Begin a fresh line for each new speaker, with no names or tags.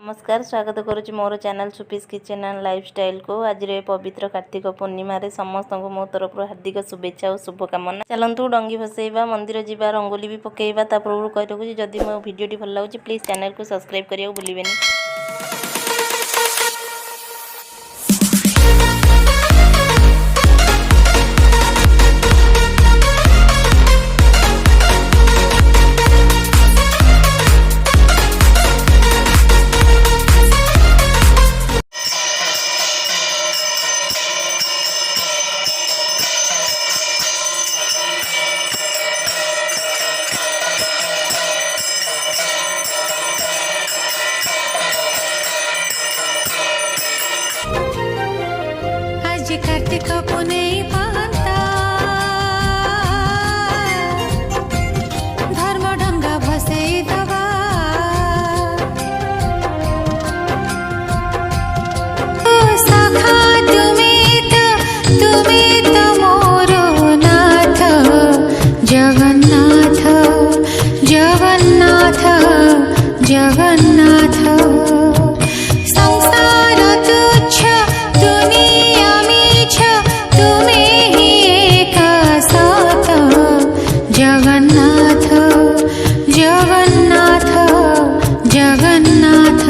नमस्कार स्वागत करुच्ची मोर channel सुपीस kitchen and lifestyle को। आज पवित्र कार्तिक पूर्णिमा रे समस्त को मो तरफ हार्दिक शुभेच्छा और शुभकामना। चलतु डंगी भसैबा मंदिर जावा रंगोली भी पकेबा। ता पूर्व कही रखुची जदि मो वीडियो भल लगे प्लीज चैनल को सब्सक्राइब करियो भूलिबेनी।
कार्तिक पुनई पाता धर्म ढंगा भसई दवा सखा तुम्हें तो मोरो नाथ जगन्नाथ जगन्नाथ जगन्नाथ संसार तुच्छ दुनिया तुम्हें ही एक साथ जगन्नाथ जगन्नाथ जगन्नाथ।